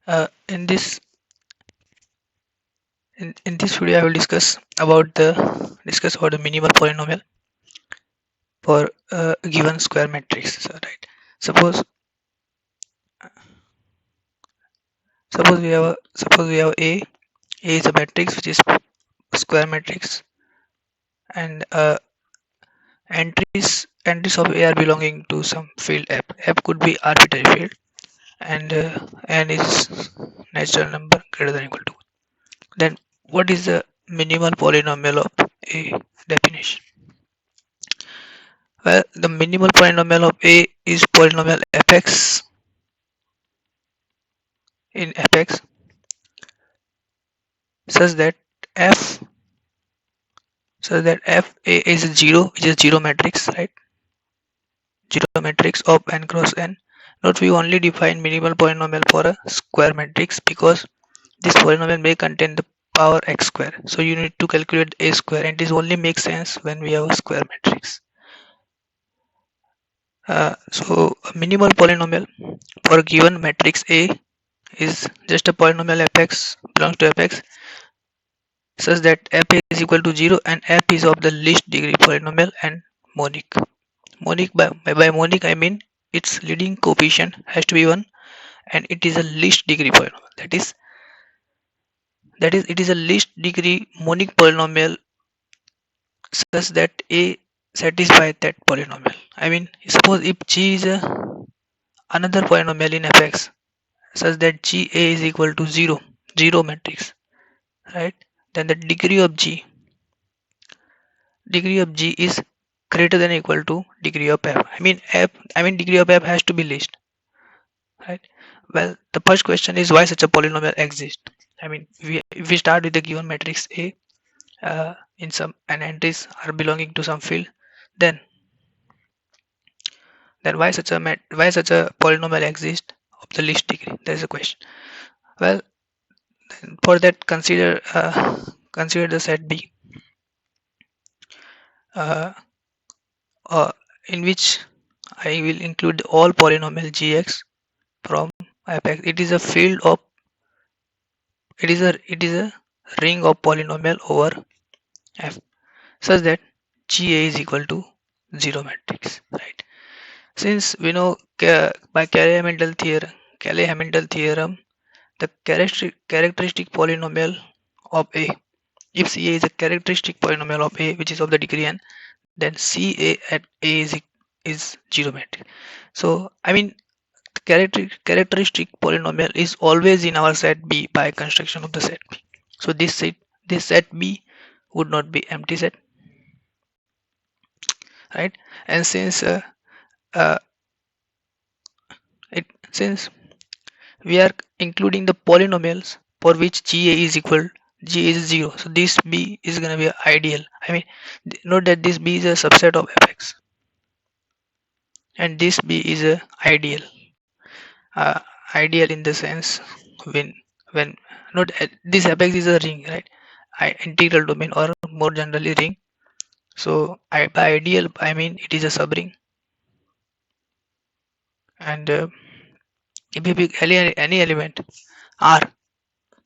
In this video, I will discuss about the minimal polynomial for a given square matrix. So, right. Suppose suppose we have A. A is a matrix which is square matrix, and entries of A are belonging to some field F. F could be arbitrary field, and n is natural number greater than or equal to. Then, what is the minimal polynomial of A definition? Well, the minimal polynomial of A is polynomial fx in fx such that f fa is a zero, which is zero matrix, right? Zero matrix of n cross n. Note we only define minimal polynomial for a square matrix because this polynomial may contain the power x square. So you need to calculate a square, and this only makes sense when we have a square matrix. So a minimal polynomial for a given matrix A is just a polynomial fx belongs to fx such that f is equal to 0 and f is of the least degree polynomial and monic. By monic I mean its leading coefficient has to be 1 and it is a least degree polynomial. That is it is a least degree monic polynomial such that A satisfies that polynomial. I mean, suppose if G is another polynomial in fx such that Ga is equal to 0, 0 matrix, right? Then the degree of G is greater than or equal to degree of f. I mean degree of f has to be least, right? Well, the first question is why such a polynomial exists. I mean, if we start with the given matrix A, in some and entries are belonging to some field, then why such a polynomial exists of the least degree? There is a question. Well, for that consider the set B, uh, in which I will include all polynomial gx from fx. It is a field of it is a ring of polynomial over f such that Ga is equal to 0 matrix, right? Since we know by Cayley-Hamilton theorem, the characteristic polynomial of A, if Ca is a characteristic polynomial of A which is of the degree n, then Ca at A is 0 matrix. So I mean characteristic polynomial is always in our set B by construction of the set B. So this set B would not be empty set, right? And uh, since we are including the polynomials for which Ga is 0, so this B is gonna be ideal. I mean, note that this B is a subset of fx, and this B is a ideal. Ideal in the sense when note this fx is a ring, right? Integral domain, or more generally ring. So by ideal I mean it is a subring, and if you pick any element R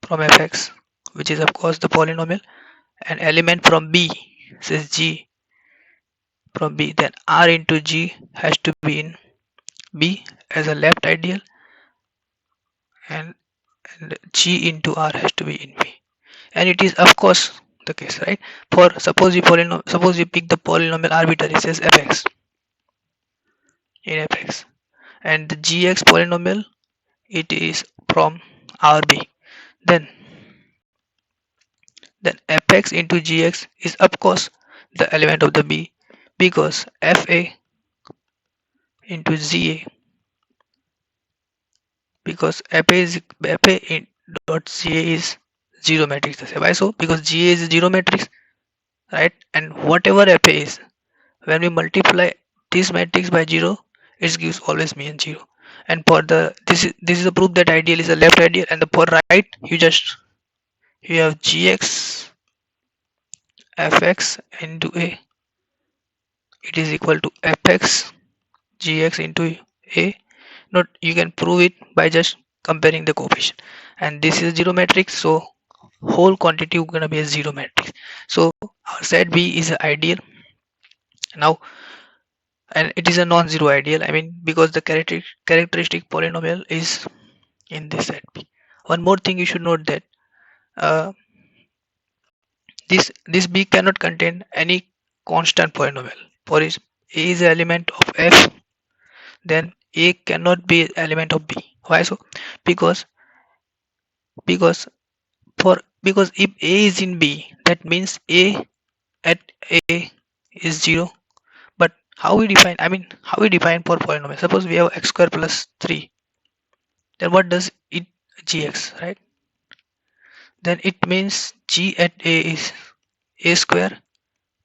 from fx, which is of course the polynomial, an element from B, says G from B, then R into G has to be in B as a left ideal, and G into R has to be in B, and it is of course the case, right? For suppose you pick the polynomial arbitrary, says fx in fx, and the gx polynomial, it is from RB, then fx into gx is of course the element of the B, because fa into Ga, because fa in dot Ga is 0 matrix. Why so? Because Ga is a 0 matrix, right? And whatever fa is, when we multiply this matrix by 0, it gives always mean 0. And for the this is a proof that ideal is a left ideal, and the for right you have gx fx into A, it is equal to fx gx into A. Not you can prove it by just comparing the coefficient, and this is zero matrix, so whole quantity gonna be a zero matrix. So our set B is ideal now, and it is a non-zero ideal, I mean, because the characteristic polynomial is in this set B. One more thing you should note that uh, this B cannot contain any constant polynomial. For is A is an element of F, then A cannot be an element of B. Why so? Because because because if A is in B, that means A at A is 0. But how we define, I mean, how we define for polynomial? Suppose we have x square plus 3, then what does it gx, right? Then it means g at A is A square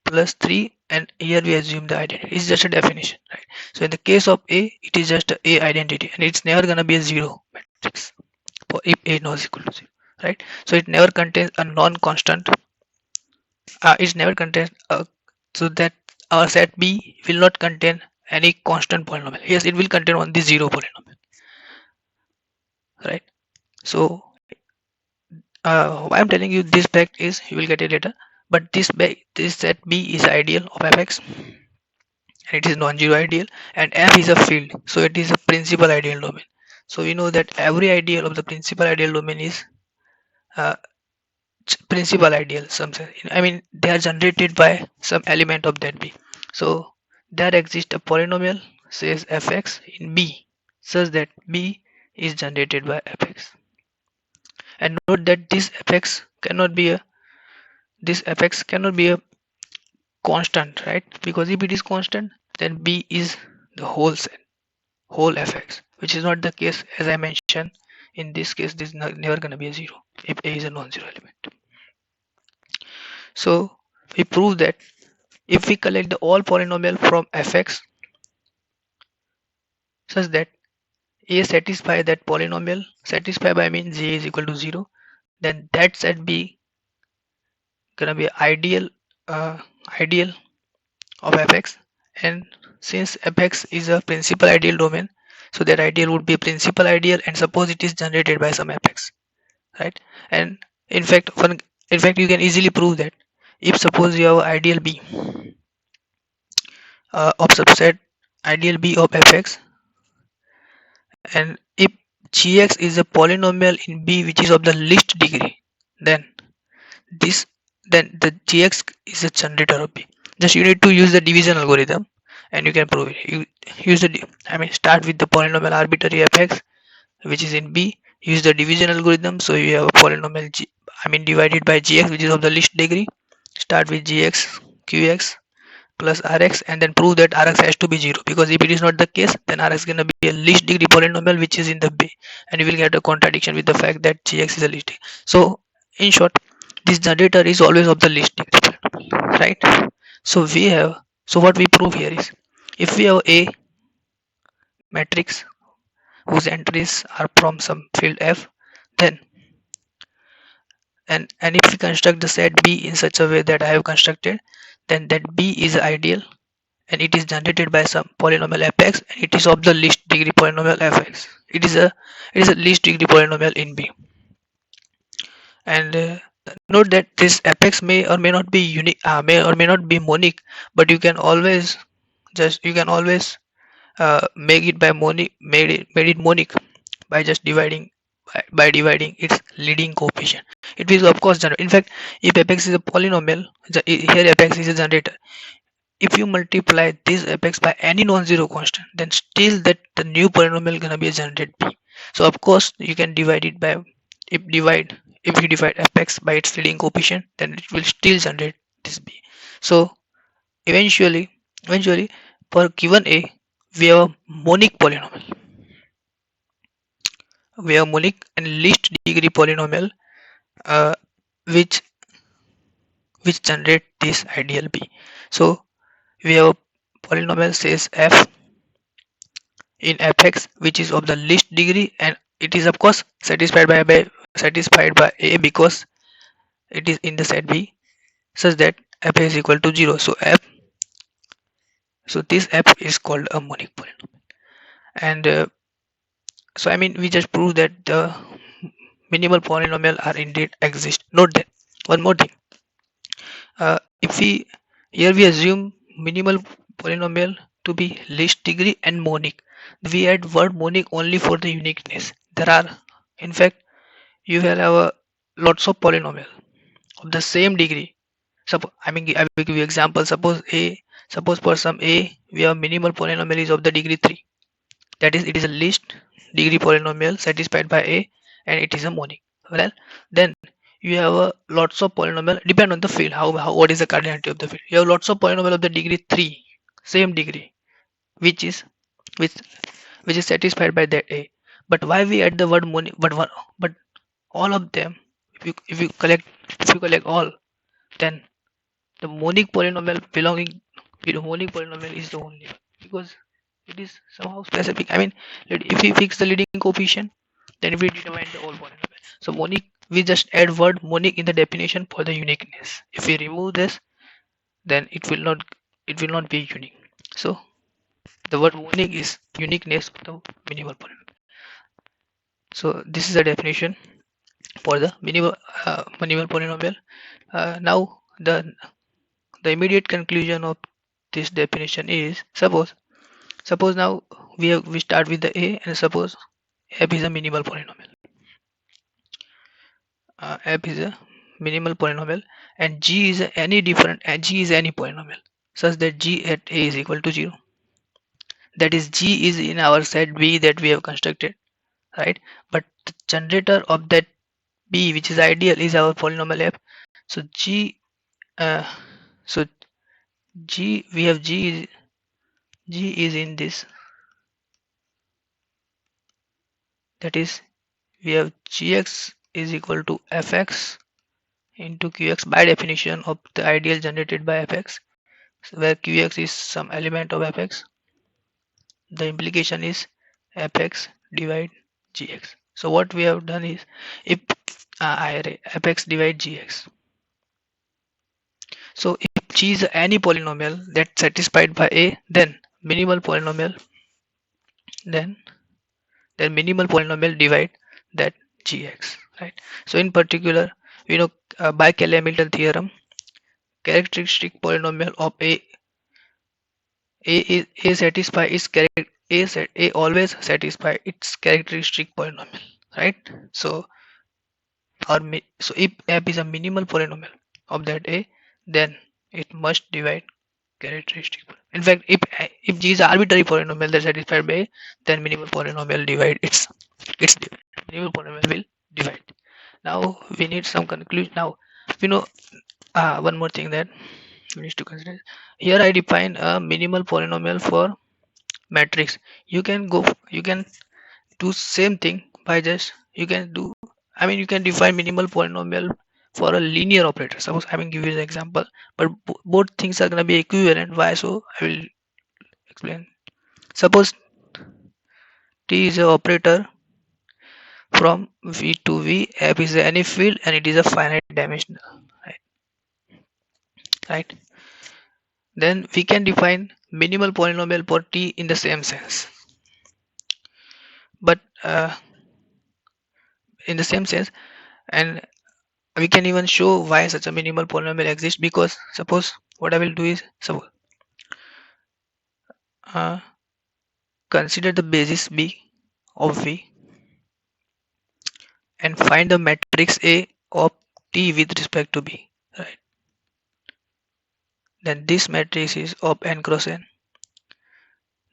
plus 3, and here we assume the identity. It's just a definition, right? So in the case of A, it is just A identity, and it's never gonna be a zero matrix for if A not equal to 0, right? So it never contains a non-constant. It never contains a, so that our set B will not contain any constant polynomial. Yes, it will contain only zero polynomial, right? So why I'm telling you this fact is you will get it later. But this set B is ideal of fx, and it is non-zero ideal, and f is a field, so it is a principal ideal domain. So we know that every ideal of the principal ideal domain is uh, principal ideal, I mean, they are generated by some element of that B. So there exists a polynomial says fx in B such that B is generated by fx. And note that this fx cannot be a constant, right? Because if it is constant, then B is the whole set, whole fx, which is not the case. As I mentioned, in this case this is never going to be a zero if A is a non-zero element. So we prove that if we collect the all polynomial from fx such that A satisfy that polynomial, satisfy by means J is equal to 0, then that set B gonna be ideal of fx. And since fx is a principal ideal domain, so that ideal would be a principal ideal, and suppose it is generated by some fx, right? And in fact you can easily prove that if suppose you have ideal B of subset ideal B of fx, and if gx is a polynomial in B which is of the least degree, then this then the gx is a generator of B. Just you need to use the division algorithm and you can prove it. You use start with the polynomial arbitrary fx which is in B, use the division algorithm, so you have a polynomial divided by gx which is of the least degree. Start with gx qx plus rx, and then prove that rx has to be 0, because if it is not the case, then rx is going to be a least degree polynomial which is in the B, and you will get a contradiction with the fact that gx is a least degree. So in short, this generator is always of the least degree polynomial, right? So what we prove here is, if we have a matrix whose entries are from some field f, then and if we construct the set B in such a way that I have constructed, then that B is ideal, and it is generated by some polynomial fx, and it is of the least degree polynomial fx. It is a least degree polynomial in B. And note that this fx may or may not be unique, may or may not be monic, but you can always make it by made it monic by just dividing by dividing its leading coefficient. It will of course generate. In fact, if fx is a polynomial, here fx is a generator. If you multiply this fx by any non-zero constant, then still that the new polynomial gonna be a generated B. So of course you can divide it by if you divide fx by its leading coefficient, then it will still generate this B. So eventually for given A, we have a monic polynomial. We have monic and least degree polynomial uh, which generate this ideal B. So we have a polynomial says f in fx which is of the least degree, and it is of course satisfied by A because it is in the set B such that f is equal to 0. So this f is called a monic polynomial. And So I mean we just proved that the minimal polynomial are indeed exist. Note that one more thing. If we here we assume minimal polynomial to be least degree and monic. We add word monic only for the uniqueness. There are, in fact, you will have lots of polynomial of the same degree. I mean, I will give you example. Suppose for some a, we have minimal polynomial is of the degree 3. That is, it is a least degree polynomial satisfied by a, and it is a monic. Well, then you have lots of polynomial depend on the field. How what is the cardinality of the field? You have lots of polynomial of the degree 3, same degree, which is which which is satisfied by that a. But why we add the word monic? But all of them, if you collect all, then the monic polynomial belonging to the monic polynomial is the only one, because it is somehow specific. I mean, if we fix the leading coefficient, then we determine the whole polynomial. So monic, we just add word monic in the definition for the uniqueness. If we remove this, then it will not be unique. So the word monic is uniqueness of the minimal polynomial. So this is the definition for the minimal polynomial. Now the immediate conclusion of this definition is, suppose now we start with the a, and suppose f is a minimal polynomial. F is a minimal polynomial, and g is any different, and g is any polynomial such that g at a is equal to 0. That is, g is in our set b that we have constructed, right? But the generator of that b, which is ideal, is our polynomial f. So uh, so g we have g is in this. That is, we have gx is equal to fx into qx by definition of the ideal generated by fx, where qx is some element of fx. The implication is fx divide gx. So what we have done is, if fx divide gx, so if g is any polynomial that satisfied by a, then minimal polynomial then minimal polynomial divide that gx, right? So in particular, by Cayley-Hamilton theorem, characteristic polynomial of a satisfy its character a always satisfy its characteristic polynomial, right? So so if f is a minimal polynomial of that a, then it must divide characteristic. In fact, if g is an arbitrary polynomial that satisfied by a, then minimal polynomial divide its minimal polynomial will divide. Now we need some conclusion. Now you know one more thing that we need to consider. Here I define a minimal polynomial for matrix. You can do same thing by just you can do I mean you can define minimal polynomial for a linear operator. Suppose I will give you an example, but both things are gonna be equivalent. Why? So I will explain. Suppose t is a operator from v to v, f is any field, and it is a finite dimensional, right? Right. Then we can define minimal polynomial for t in the same sense, but in the same sense, and we can even show why such a minimal polynomial exists. Because suppose what I will do is, suppose uh, consider the basis b of v and find the matrix A of t with respect to b, right? Then this matrix is of n cross n.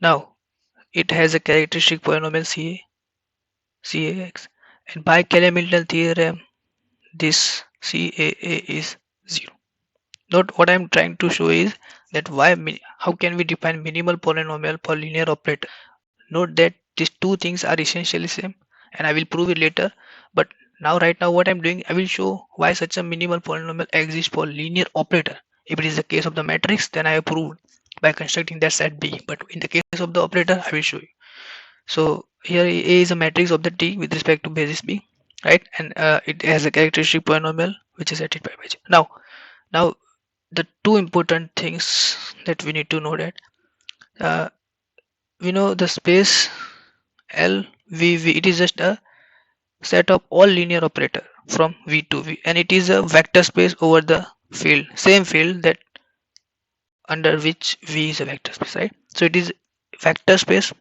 Now it has a characteristic polynomial cax, and by Cayley-Hamilton theorem this caa is 0. Note what I am trying to show is that how can we define minimal polynomial for linear operator. Note that these two things are essentially same, and I will prove it later. But right now what I'm doing, I will show why such a minimal polynomial exists for linear operator. If it is the case of the matrix, then I have proved by constructing that set B. But in the case of the operator, I will show you. So here A is a matrix of the T with respect to basis B, right? And it has a characteristic polynomial which is satisfied by J. Now the two important things that we need to know that we know the space L V. It is just a set of all linear operator from V to V, and it is a vector space over the field, same field that under which V is a vector space, right? So it is vector space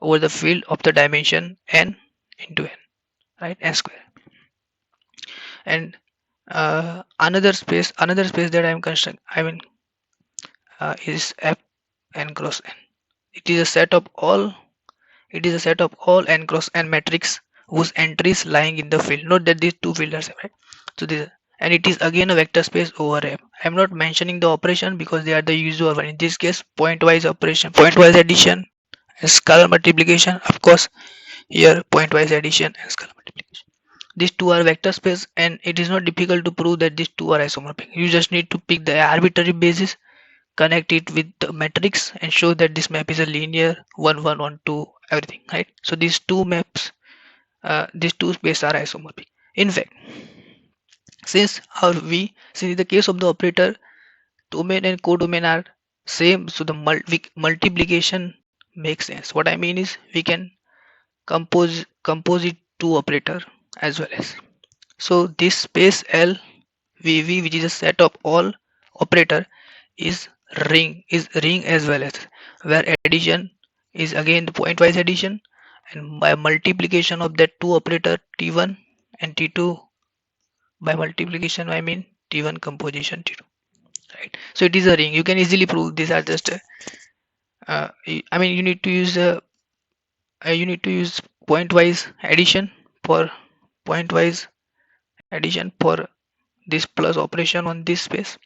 over the field of the dimension n into n, right? N square. And another space that is f n cross n. It is a set of all n cross n matrix whose entries lying in the field. Note that these two fields are separate. So this, and it is again a vector space over M. I am not mentioning the operation because they are the usual one. In this case, pointwise operation, pointwise addition, and scalar multiplication. Of course, here pointwise addition and scalar multiplication. These two are vector space, and it is not difficult to prove that these two are isomorphic. You just need to pick the arbitrary basis, connect it with the matrix, and show that this map is a linear 1 1 1 2 everything, right? So these two spaces are isomorphic. In fact, since in the case of the operator, domain and codomain are same, so the multiplication makes sense. What I mean is we can compose it two operator as well as. So this space LVV, which is a set of all operator, is ring as well as, where addition is again the pointwise addition, and by multiplication of that two operator T1 and T2, by multiplication I mean T1 composition T2, right? So it is a ring. You can easily prove these are just I mean you need to use pointwise addition for pointwise addition for this plus operation on this space,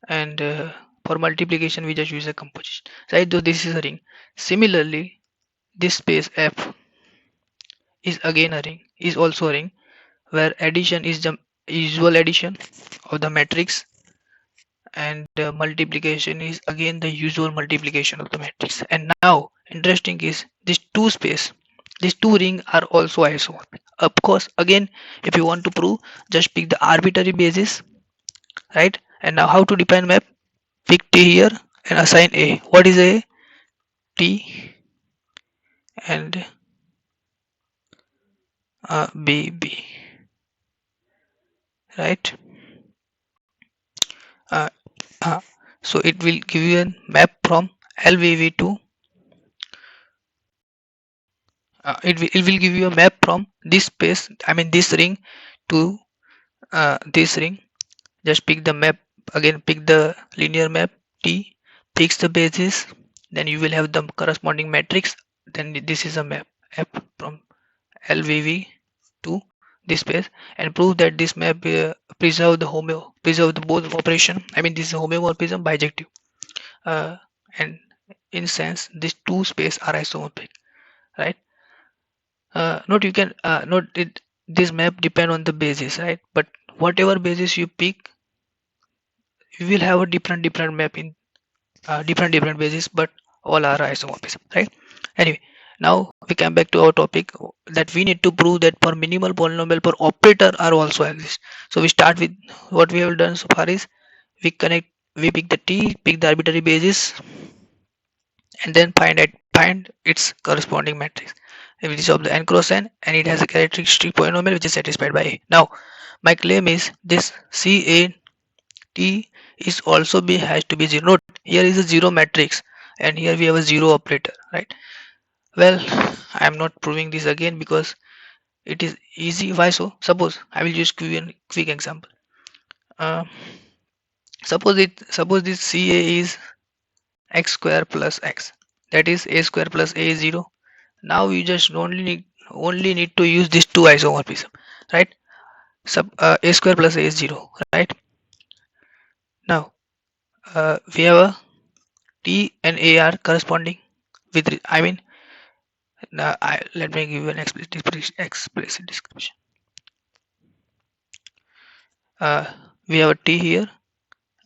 and for multiplication we just use a composition, right? Though this is a ring. Similarly, this space F is again a ring, is also a ring, where addition is the usual addition of the matrix, and multiplication is again the usual multiplication of the matrix. And now interesting is these two rings are also isomorphic. Of course, again, if you want to prove, just pick the arbitrary basis, right? And now how to define map? Pick T here and assign A. What is A? T and B, right? Uh, uh, so it will give you a map from LVV to it will give you a map from this space, I mean this ring, to this ring. Just pick the map again, pick the linear map T, fix the basis, then you will have the corresponding matrix. Then this is a map F from LVV to this space, and prove that this map preserve the both operation. I mean this is homomorphism bijective, and in sense these two space are isomorphic, right? Note you can note it, this map depend on the basis, right? But whatever basis you pick, you will have a different map in different basis, but all are isomorphism, right? Anyway, now we come back to our topic, that we need to prove that for minimal polynomial per operator are also exist. So we start with what we have done so far is we pick the T, pick the arbitrary basis, and then find its corresponding matrix, which is of the n cross n, and it has a characteristic polynomial which is satisfied by A. Now my claim is this CAT is also has to be zero. Note here is a zero matrix, and here we have a zero operator, right? Well, I am not proving this again because it is easy. Why so? Suppose I will just give you a quick example. uh, suppose this CA is x square plus x, that is a square plus a is 0. Now you just only need to use these two isomorphism, right? A square plus a is 0, right? Now we have a T and A are corresponding with I mean let me give you an explicit description. We have a T here.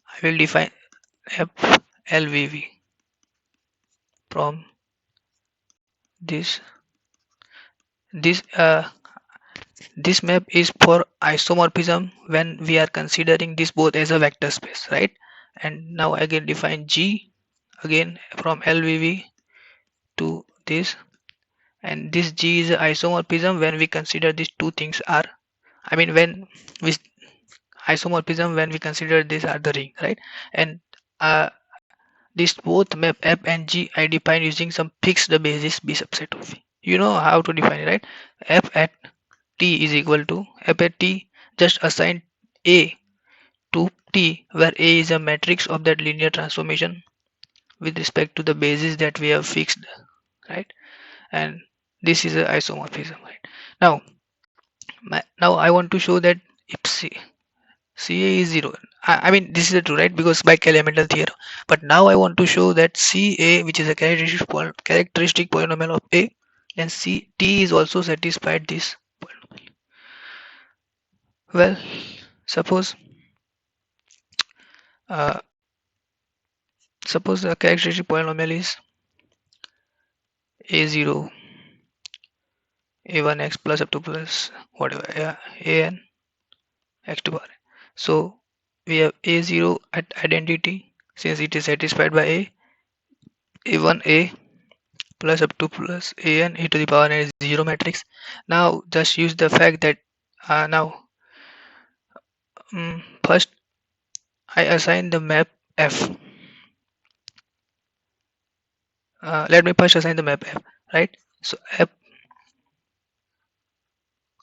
I will define F LVV from this this this map is for isomorphism when we are considering this both as a vector space, right? And now I can define G again from LVV to this, and this G is a isomorphism when we consider these two things are, I mean when we isomorphism when we consider these are the ring, right? And uh, these both map F and G I define using some fixed basis B subset of V. You know how to define it, right? F at T is equal to F at T, just assign A to T where A is a matrix of that linear transformation with respect to the basis that we have fixed, right? And this is a isomorphism, right? Now, now I want to show that if CA is 0. I mean this is the true, right? Because by elemental theorem. But now I want to show that CA, which is a characteristic polynomial of A, and CT is also satisfied this polynomial. Well, suppose uh, suppose the characteristic polynomial is A0, A1x plus up to plus whatever, yeah, an x to power. So we have A0 at identity since it is satisfied by A1a plus up to plus an e to the power n is 0 matrix. Now just use the fact that now first I assign the map f. Let me first assign the map f, right? So f,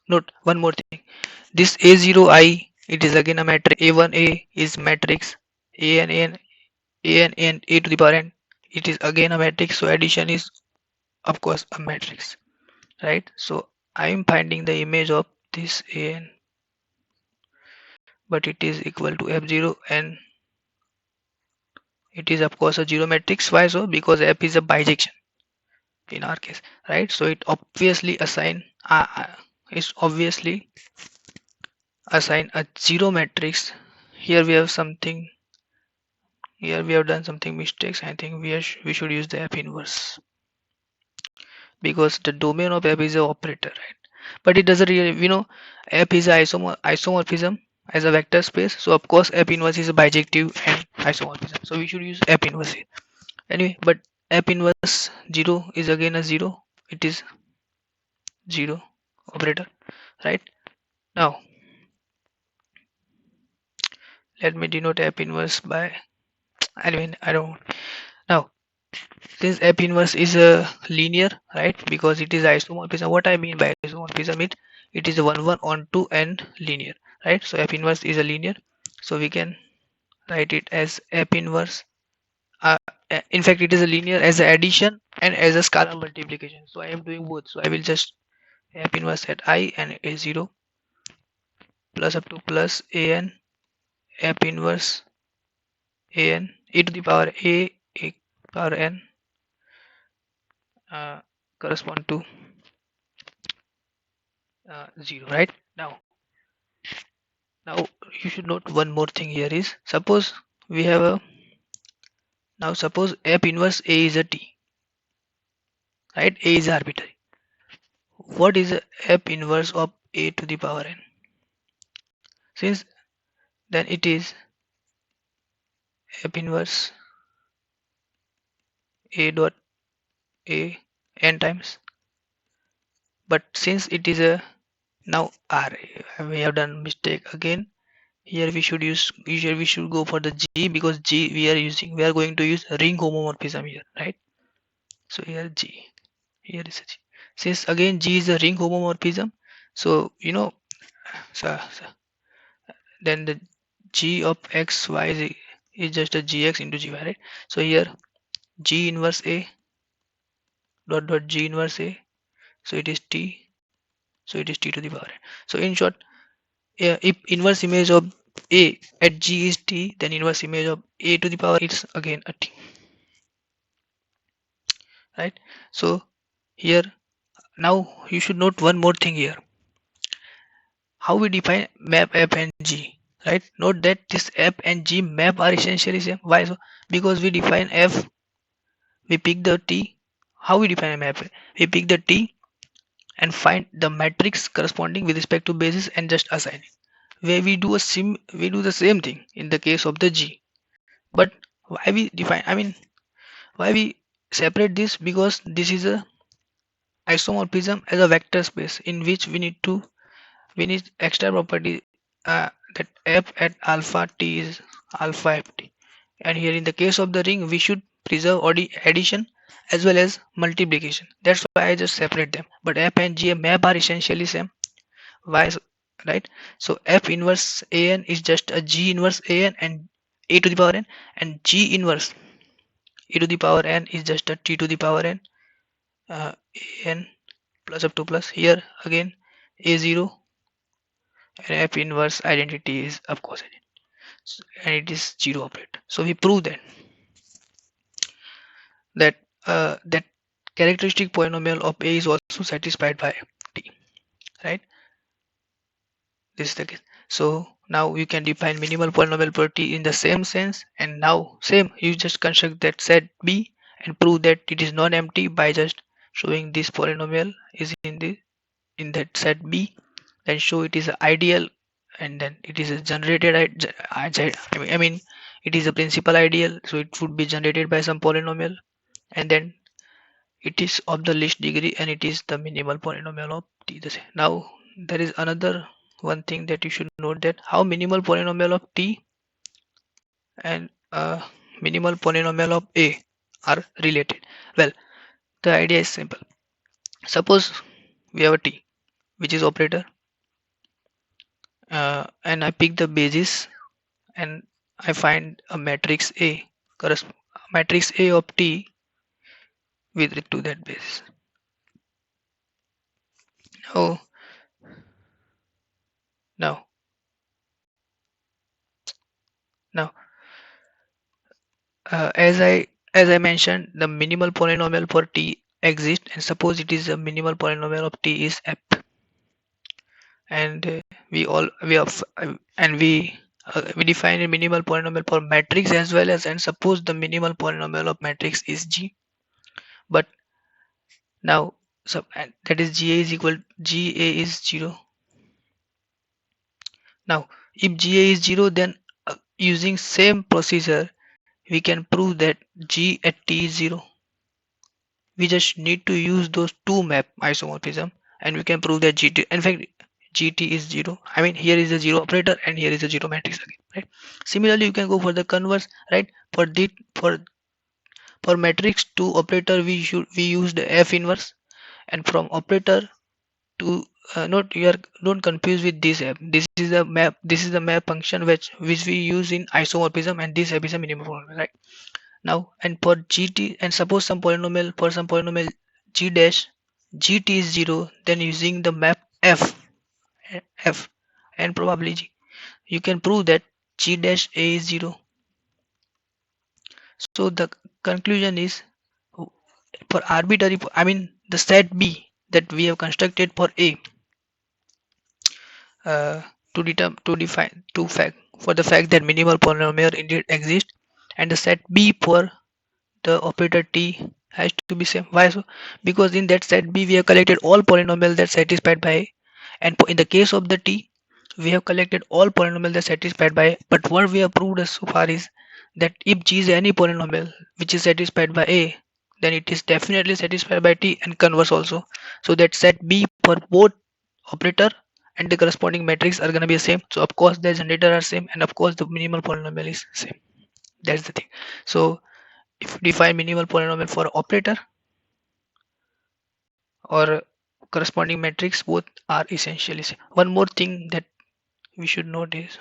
note one more thing. This a0i, it is again a matrix. A1a is matrix. An a to the power n, it is again a matrix. So addition is of course a matrix, right? So I am finding the image of this an, but it is equal to f0 and it is of course a zero matrix. Why so? Because f is a bijection in our case, right? So it obviously assign a zero matrix. Here we have something, here we have done something mistakes. I think we should use the f inverse because the domain of f is an operator, right? But it doesn't really, f is a isomorphism as a vector space. So of course f inverse is a bijective and isomorphism. So we should use f inverse here. Anyway, but f inverse 0 is again a 0. It is 0 operator, right? Now let me denote f inverse by, I don't. Now since f inverse is a linear, right? Because it is isomorphism. What I mean by isomorphism, it is 1 1 on 2 and linear, right? So f inverse is a linear. So we can write it as f inverse. Uh, in fact, it is a linear as a addition and as a scalar multiplication. So I am doing both. So I will just f inverse at I and a0 plus up to plus an f inverse an e to the power a power n uh, correspond to 0, right? Now you should note one more thing here is, suppose we have a, now suppose f inverse a is a t, right? A is arbitrary. What is a f inverse of a to the power n? Since then it is f inverse a dot a n times, but since it is a, now r, we have done mistake again. Here we should use, usually we should go for the G, because G we are going to use ring homomorphism here, right? So here G, here is a G. Since again G is a ring homomorphism, so so then the G of x y is just a gx into gy, right? So here G inverse a dot G inverse a, so it is t, so it is t to the power n. So in short, if inverse image of a at G is t, then inverse image of a to the power is again a t, right? So here now you should note one more thing here, how we define map f and g, right? Note that this f and g map are essentially same. Why so? Because we define f, we pick the t. How we define a map? We pick the t and find the matrix corresponding with respect to basis and just assign it. Where we do the same thing in the case of the g. But why we define, why we separate this? Because this is a isomorphism as a vector space in which we need extra property that f at alpha t is alpha ft. And here in the case of the ring, we should preserve addition as well as multiplication. That's why I just separate them. But f and g map are essentially same. Why? Right? So f inverse an is just a g inverse an and a to the power n, and g inverse e to the power n is just a t to the power n, uh, n plus up to plus. Here again a0 and f inverse identity is of course identity, and it is zero operator. So we prove that that characteristic polynomial of a is also satisfied by t, right? This is the case. So now you can define minimal polynomial property in the same sense, and now same you just construct that set b and prove that it is non-empty by just showing this polynomial is in that set b, then show it is ideal, and then it is a generated I mean it is a principal ideal, so it would be generated by some polynomial, and then it is of the least degree and it is the minimal polynomial of t. Now there is another one thing that you should note, that how minimal polynomial of t and minimal polynomial of a are related. Well, the idea is simple. Suppose we have a t which is operator, and I pick the basis and I find a matrix A, matrix A of t with respect to that basis. Now, now, now, as I mentioned, the minimal polynomial for t exists, and suppose it is a minimal polynomial of t is f, and we have and we define a minimal polynomial for matrix as well as, and suppose the minimal polynomial of matrix is g, but now and that is ga is equal ga is 0. Now if ga is 0, then using same procedure we can prove that g at t is 0. We just need to use those two map isomorphism and we can prove that gt, in fact gt is 0. I mean here is a 0 operator and here is a 0 matrix again, right? Similarly you can go for the converse, right? For matrix to operator we use the f inverse, and from operator to not you are don't confuse with this app. This is the map function which we use in isomorphism, and this app is a minimum polynomial, right? Now and for gt, and suppose some polynomial, for some polynomial g dash gt is 0, then using the map f and probably g, you can prove that g dash a is 0. So the conclusion is, for arbitrary, I mean the set b that we have constructed for a, to define to fact for the fact that minimal polynomial indeed exist, and the set b for the operator t has to be same. Why so? Because in that set b we have collected all polynomials that satisfied by a, and in the case of the t we have collected all polynomials that satisfied by a. But what we have proved so far is that if g is any polynomial which is satisfied by a, then it is definitely satisfied by t, and converse also. So that set b for both operator and the corresponding matrix are gonna be the same. So of course the generator are same, and of course the minimal polynomial is same. That's the thing. So if you define minimal polynomial for operator or corresponding matrix, both are essentially same. One more thing that we should note is,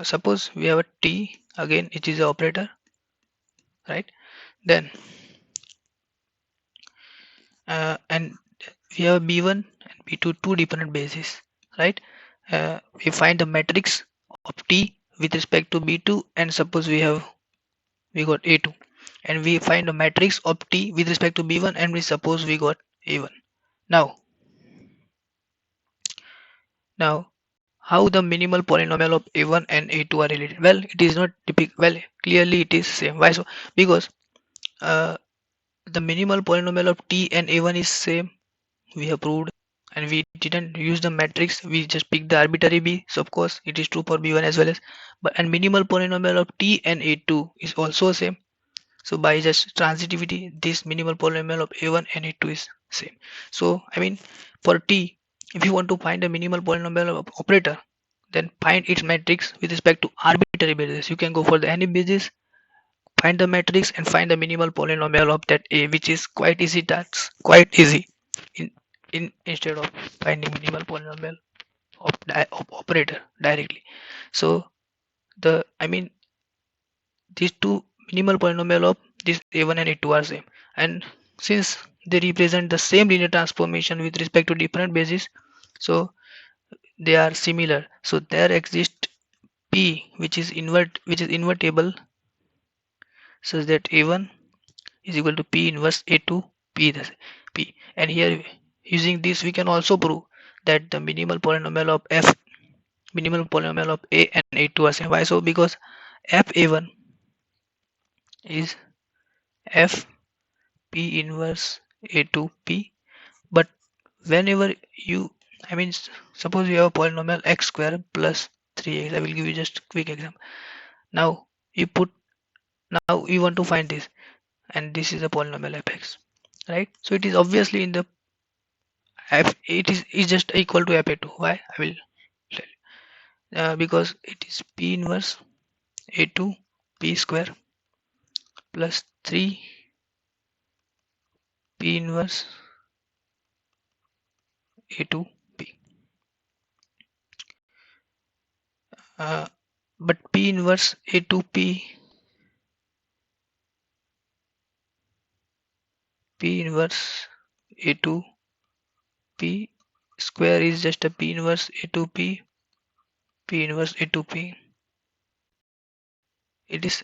suppose we have a t, again it is an operator, right? Then and we have b1 and b2, two dependent bases, right? We find the matrix of t with respect to b2, and suppose we got a2, and we find a matrix of t with respect to b1, and we suppose we got a1. Now how the minimal polynomial of a1 and a2 are related? Well, it is not typical. Well, clearly it is same. Why so? Because uh, the minimal polynomial of t and a1 is same, we have proved, and we didn't use the matrix, we just picked the arbitrary b, so of course it is true for b1 as well as. But and minimal polynomial of t and a2 is also same, So by just transitivity, this minimal polynomial of a1 and a2 is same. So I mean, for t, if you want to find a minimal polynomial of operator, then find its matrix with respect to arbitrary basis. You can go for the any basis, find the matrix and find the minimal polynomial of that a, which is quite easy task, quite easy. In instead of finding minimal polynomial of operator directly. So the I mean these two minimal polynomial of this a1 and a2 are same, and since they represent the same linear transformation with respect to different bases, so they are similar. So there exists p which is invertible such that a1 is equal to p inverse a2 p the p, and here using this we can also prove that the minimal polynomial of a and a2 are same. Why so? Because f a1 is f p inverse a2 p, but whenever you suppose you have a polynomial x square plus 3x. I will give you just a quick example. Now you put now you want to find this, and this is a polynomial fx, right? So it is obviously in the f, it is just equal to fa2. Why? I will tell you. Because it is p inverse a2 p square plus 3 p inverse a2 p. uh, but p inverse a2 p inverse a2 p square is just a p inverse a2 p inverse a2 p. It is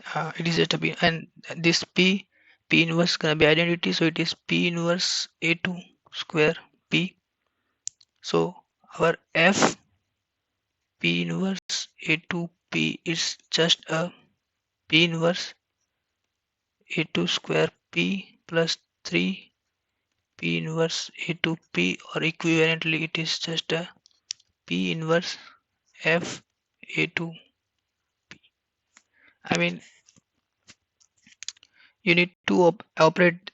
just a p, and this p inverse gonna be identity, so it is p inverse a2 square p. So our f p inverse a2 p is just a p inverse a2 square p plus 3 p inverse a2 p, or equivalently it is just a p inverse f a2. I mean, you need to operate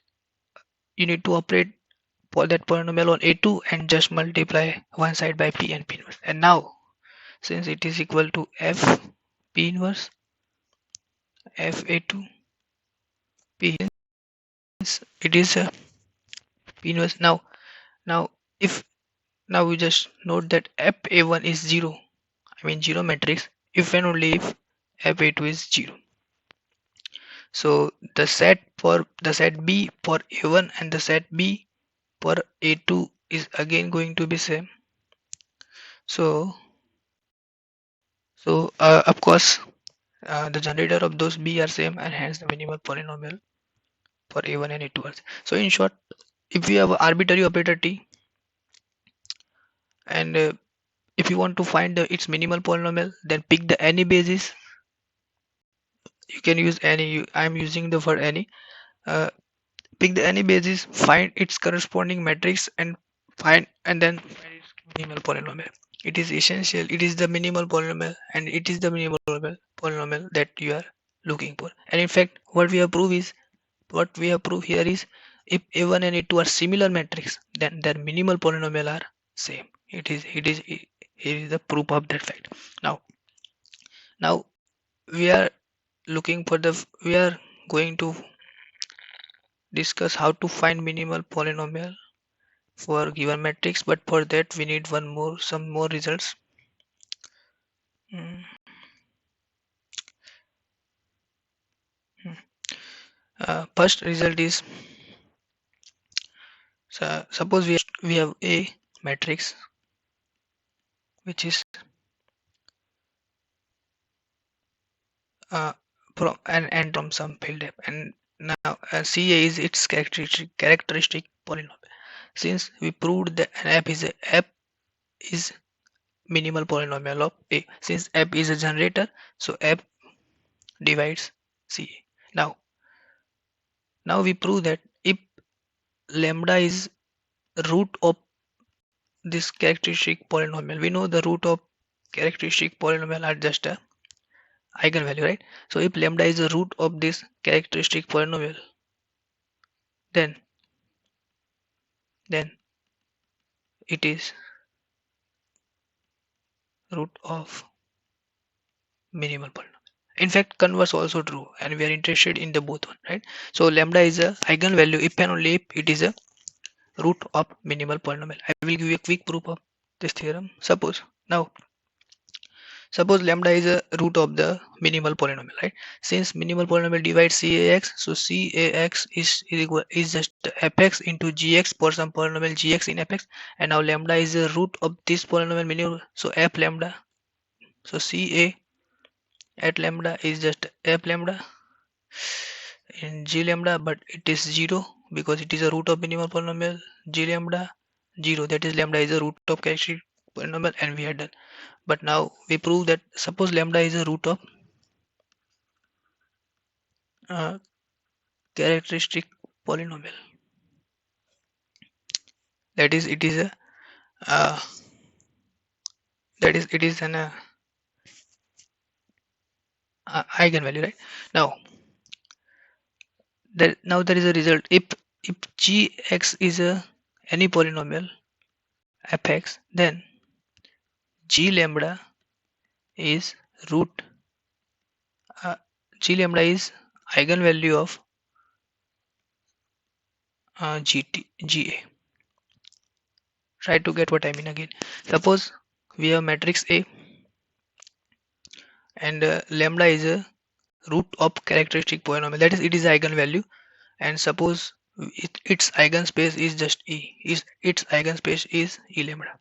you need to operate for that polynomial on a2 and just multiply one side by p and p inverse. And now since it is equal to f p inverse f a2 p, it is a p inverse. Now if now we just note that f a1 is 0, I mean 0 matrix, if and only if f a2 is 0. So the set b for a1 and the set b for a2 is again going to be same. So of course the generator of those b are same, and hence the minimal polynomial for a1 and a2 are same. So in short, if we have an arbitrary operator t, and if you want to find its minimal polynomial, then pick the any basis. You can use any. I am using the for any. uh, Pick the any basis, find its corresponding matrix, and then find its minimal polynomial. It is essential. It is the minimal polynomial, and it is the minimal polynomial that you are looking for. And in fact, what we have proved here is, if a1 and a2 are similar matrix, then their minimal polynomial are same. Here is the proof of that fact. Now we are we are going to discuss how to find minimal polynomial for given matrix, but for that we need some more results. Mm, mm. First result is, suppose we have a matrix which is from and from some field f, and now CA is its characteristic polynomial. Since we proved that an f is minimal polynomial of a, since f is a generator, so f divides CA. Now we prove that if lambda is root of this characteristic polynomial, we know the root of characteristic polynomial are just eigenvalue, right? So if lambda is the root of this characteristic polynomial, then then it is root of minimal polynomial. In fact, converse also true, and we are interested in the both one, right? So lambda is a eigenvalue if and only if it is a root of minimal polynomial. I will give you a quick proof of this theorem. Suppose lambda is a root of the minimal polynomial, right? Since minimal polynomial divides CAX, so CAX is just fx into gx for some polynomial gx in fx, and now lambda is the root of this polynomial minimal, so f lambda, so CA at lambda is just f lambda in g lambda, but it is 0 because it is a root of minimal polynomial. G lambda 0, that is lambda is a root of characteristic polynomial, and we are done. But now we prove that suppose lambda is a root of uh, characteristic polynomial, that is it is a uh, that is it is an eigenvalue, right? Now there is a result. If gx is a any polynomial fx, then g lambda is root uh, g lambda is eigenvalue of ga. Try to get what I mean again. Suppose we have matrix A, and lambda is a root of characteristic polynomial, that is it is eigenvalue, and suppose its eigenspace is just E, is its eigenspace is E lambda.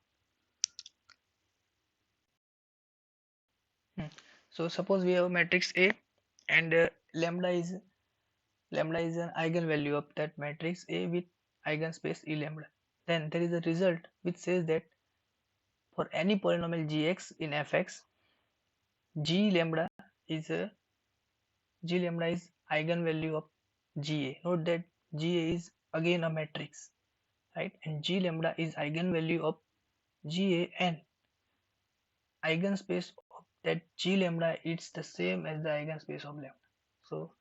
Hmm. So suppose we have matrix A, and lambda is an eigenvalue of that matrix A with eigenspace E lambda. Then there is a result which says that for any polynomial gx in fx, g lambda is a G lambda is eigenvalue of GA. Note that GA is again a matrix, right? And G lambda is eigenvalue of GA, and eigenspace of that G lambda is the same as the eigenspace of lambda. So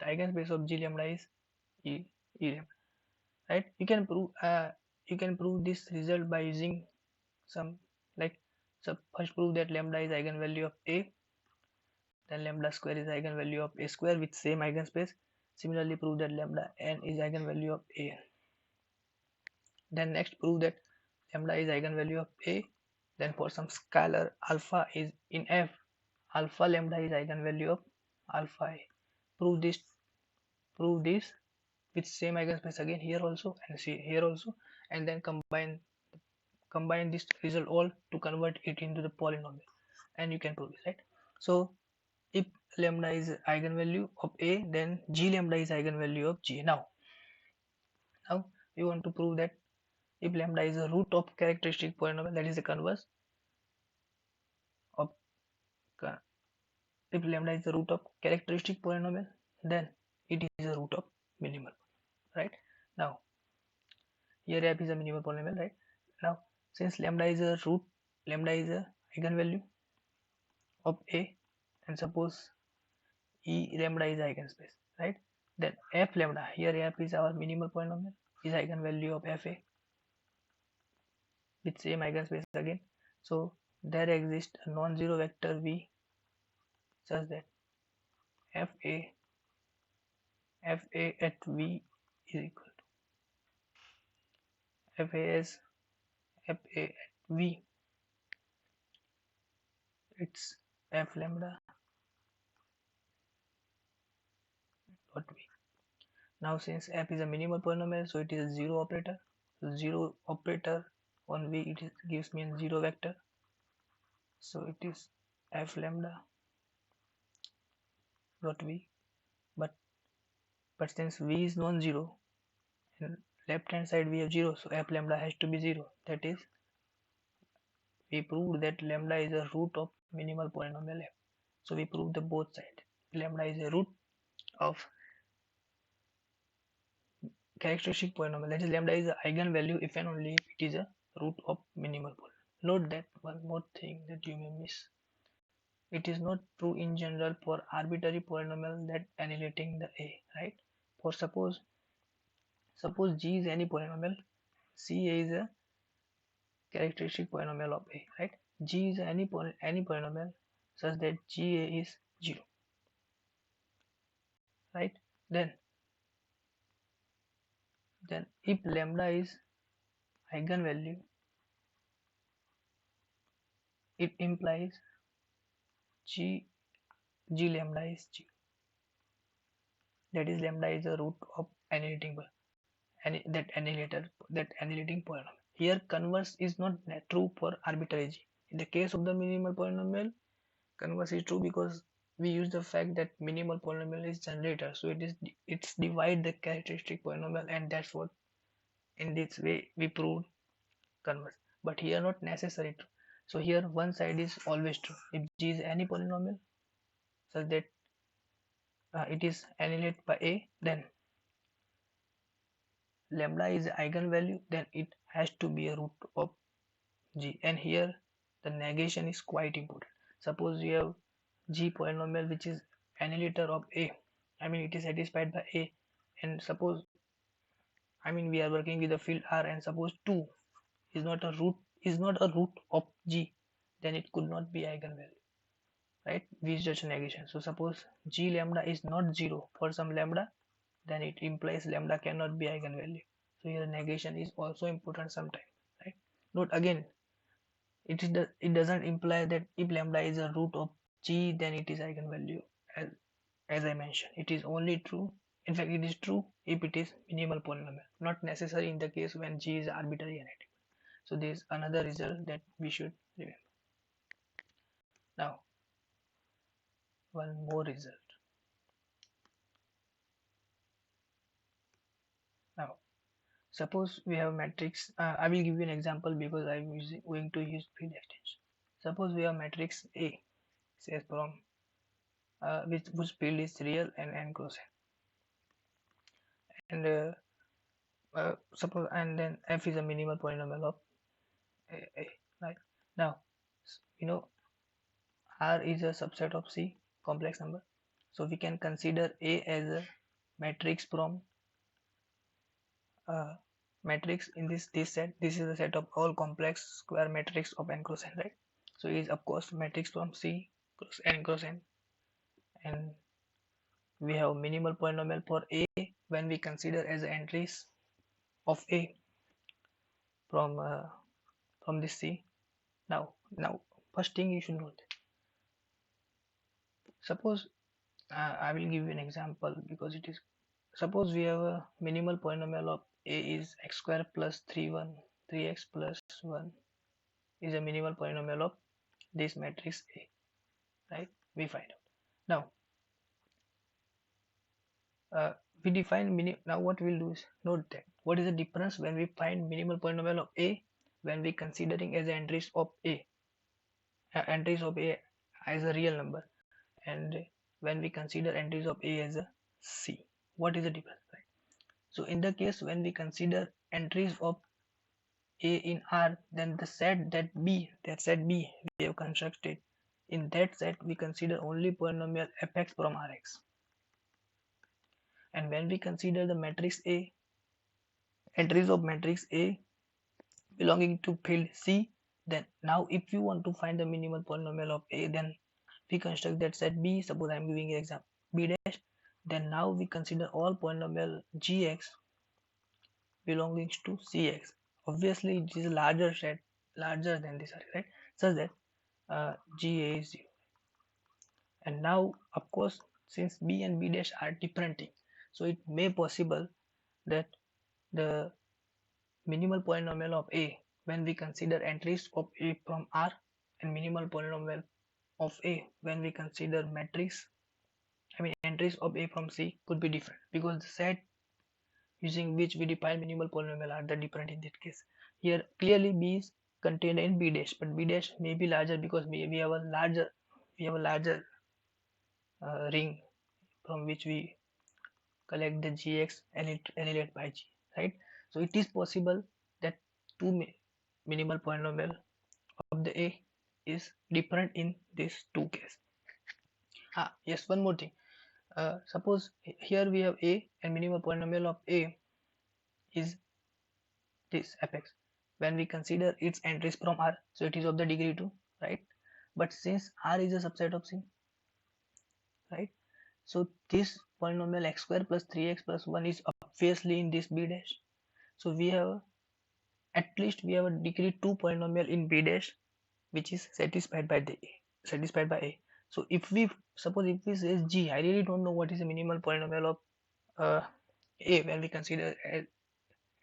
the eigenspace of G lambda is E lambda, right? You can prove this result by using some, like, so first prove that lambda is eigenvalue of A, then lambda square is eigenvalue of A square with same eigenspace. Similarly prove that lambda n is eigenvalue of A. Then next prove that lambda is eigenvalue of A. Then for some scalar alpha is in F, alpha lambda is eigenvalue of alpha A. Prove this with same eigenspace again here also and see here also, and then combine this result all to convert it into the polynomial, and you can prove this, right? So if lambda is eigenvalue of A, then G lambda is eigenvalue of G. Now we want to prove that if lambda is a root of characteristic polynomial, that is the converse of if lambda is the root of characteristic polynomial, then it is a root of minimal, right? Now here f is a minimal polynomial, right? Now since lambda is a root, lambda is a eigenvalue of A, and suppose E lambda is eigenspace, right? Then f lambda, here f is our minimal polynomial, is eigenvalue of fa with same eigenspace again. So there exists a non-zero vector v such that fa at v is equal to fa as fa at v, it's f lambda dot v. Now since f is a minimal polynomial, so it is a zero operator. So zero operator on v, it gives me a zero vector, so it is f lambda dot v. But since v is non-zero and left hand side we have 0, so f lambda has to be 0. That is, we proved that lambda is a root of minimal polynomial f. So we proved the both sides. Lambda is a root of characteristic polynomial, that is lambda is an eigenvalue if and only if it is a root of minimal polynomial. Note that one more thing that you may miss it is not true in general for arbitrary polynomial that annihilating the A, right? For suppose G is any polynomial, C is a characteristic polynomial of A, right? G is any polynomial such that GA is 0, right? Then if lambda is eigenvalue, it implies G lambda is 0. That is, lambda is the root of annihilating annihilating polynomial. Here converse is not true for arbitrary G. In the case of the minimal polynomial, converse is true because we use the fact that minimal polynomial is generator, so it's divide the characteristic polynomial, and that's what in this way we proved converse. But here not necessary true. So here one side is always true. If G is any polynomial such that it is annihilated by A, then lambda is the eigenvalue, then it has to be a root of G. And here the negation is quite important. Suppose you have G polynomial which is annihilator of A, I mean it is satisfied by A, and suppose, I mean we are working with the field R, and suppose 2 is not a root of G, then it could not be eigenvalue, right? We is just negation. So suppose G lambda is not 0 for some lambda, then it implies lambda cannot be eigenvalue. So here negation is also important sometimes, right? Note again, it doesn't imply that if lambda is a root of G, then it is eigenvalue. As I mentioned, it is only true, in fact it is true if it is minimal polynomial, not necessary in the case when G is arbitrary analytic. So there is another result that we should remember. Now one more result. Now suppose we have matrix, I will give you an example because I am going to use field extension. Suppose we have matrix A, says from whose field is real and n cross n, and suppose, and then f is a minimal polynomial of A, right? Now you know R is a subset of C, complex number, so we can consider A as a matrix from matrix in this set. This is a set of all complex square matrix of n cross n, right? So it is of course matrix from C cross n, and we have minimal polynomial for A when we consider as entries of A from this C. Now first thing you should note, suppose I will give you an example because it is, suppose we have a minimal polynomial of A is x square plus 3x plus 1 is a minimal polynomial of this matrix A, right? We find out. Now we define now what we'll do is note that what is the difference when we find minimal polynomial of A when we considering as entries of A as a real number, and when we consider entries of A as a C. What is the difference, right? So in the case when we consider entries of A in R, then the set B we have constructed, in that set we consider only polynomial fx from Rx. And when we consider the matrix A, entries of matrix A belonging to field C, then now if you want to find the minimal polynomial of A, then we construct that set B. Suppose I am giving an example B dash, then now we consider all polynomial Gx belonging to Cx. Obviously it is a larger set, larger than this, right? Such that Ga is 0. And now of course since B and B dash are different things, so it may possible that the minimal polynomial of A when we consider entries of A from R, and minimal polynomial of A when we consider matrix, I mean entries of A from C, could be different because the set using which we define minimal polynomial are the different in this case. Here clearly B is contained in B dash, but B dash may be larger because we have a larger ring from which we collect the Gx annihilate by G, right? So it is possible that two minimal polynomial of the A is different in these two cases. Yes, one more thing. Suppose here we have a, and minimal polynomial of a is this apex. When we consider its entries from R, so it is of the degree 2, right? But since R is a subset of C, right? So this polynomial x square plus 3x plus 1 is obviously in this B dash. So we have at least we have a degree 2 polynomial in B dash which is satisfied by the satisfied by A. So if we suppose if we say G, I really don't know what is the minimal polynomial of uh, A when we consider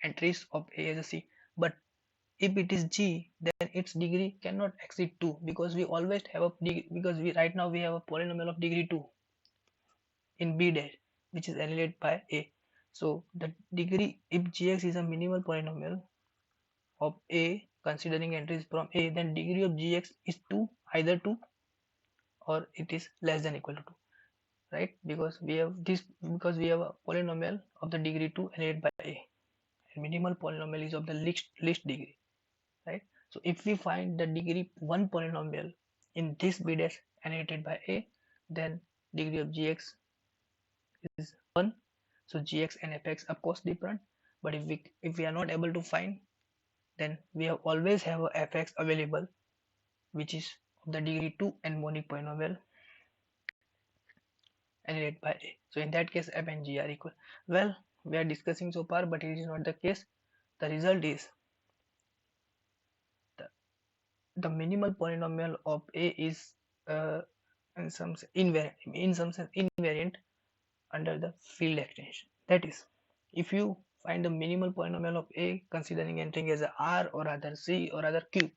entries of A as a C. But if it is G, then its degree cannot exceed 2 because we always have a degree, because we right now we have a polynomial of degree 2 in B dash which is annihilated by A. So the degree, if Gx is a minimal polynomial of A considering entries from A, then degree of Gx is 2, either 2 or it is less than equal to 2, right? Because we have this, because we have a polynomial of the degree 2 annihilated by A, and minimal polynomial is of the least degree, right? So if we find the degree 1 polynomial in this B dash annihilated by A, then degree of Gx is 1. So Gx and fx of course different, but if we are not able to find, then we have always have a fx available which is of the degree 2 and monic polynomial annihilated by A. So in that case f and g are equal. Well, we are discussing so far, but it is not the case. The result is the, the minimal polynomial of A is in some sense invariant under the field extension. That is, if you find the minimal polynomial of A considering entering as a R or other C or other Q,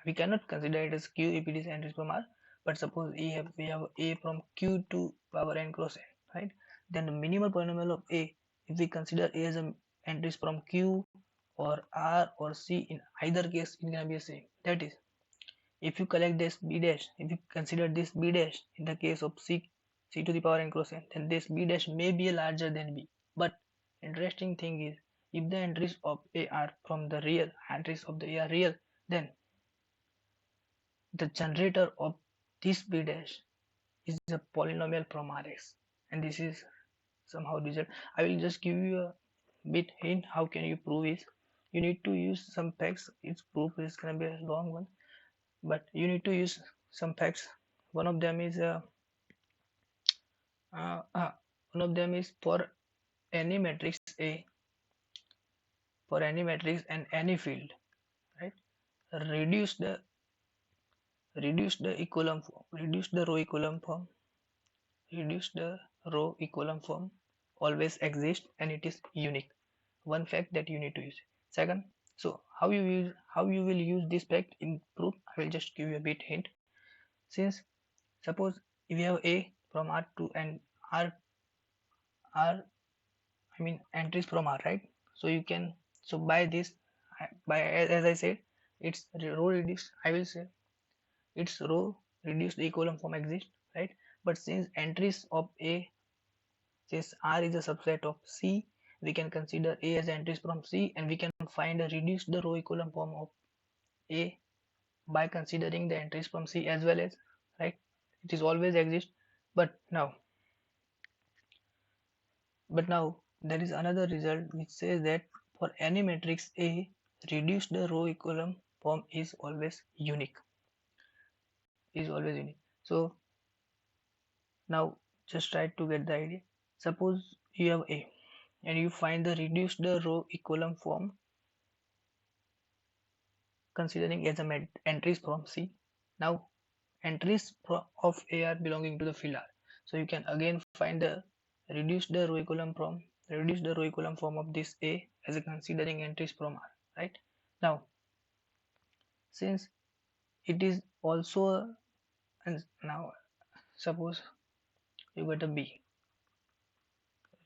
we cannot consider it as Q if it is entries from R, but suppose we have A from Q to power n cross n, right? Then the minimal polynomial of A, if we consider A as a entries from Q or R or C, in either case it can be the same. That is, if you collect this B dash, if you consider this B dash in the case of C to the power n cross n, then this B dash may be larger than B. But interesting thing is, if the entries of A are from the real, entries of the A are real, then the generator of this B dash is a polynomial from Rx, and this is somehow result. I will just give you a bit hint how can you prove it. You need to use some facts. Its proof is gonna be a long one, but you need to use some facts. One of them is uh, uh, one of them is for any matrix A, for any matrix and any field, right? Reduce the equivalent form, reduce the row equivalent form always exists and it is unique. One fact that you need to use. Second, so how you will use this fact in proof, I will just give you a bit hint. Since suppose if you have A from R2 and R I mean entries from R, right? So you can, so by this, by as I said, it's row reduced, I will say its row reduced equivalent form exists, right? But since entries of A, since R is a subset of C, we can consider A as entries from C, and we can find a reduced the row equivalent form of A by considering the entries from C as well as, right? It is always exist. But now, there is another result which says that for any matrix A, reduce the row equivalent form is always unique. So now just try to get the idea. Suppose you have A and you find the reduced the row equivalent form considering as a entries from C. Now entries of A are belonging to the field R. So you can again find the reduce the row equivalent form of this A as a considering entries from R, right? Now since it is also and now suppose you got a B,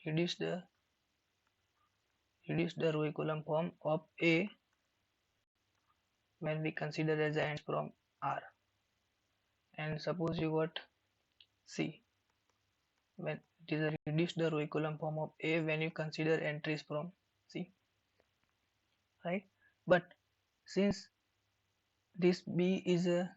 reduce the row equivalent form of A when we consider as a ends from R, and suppose you got C when it is a reduce the row equivalent form of A when you consider entries from C, right? But since this B is a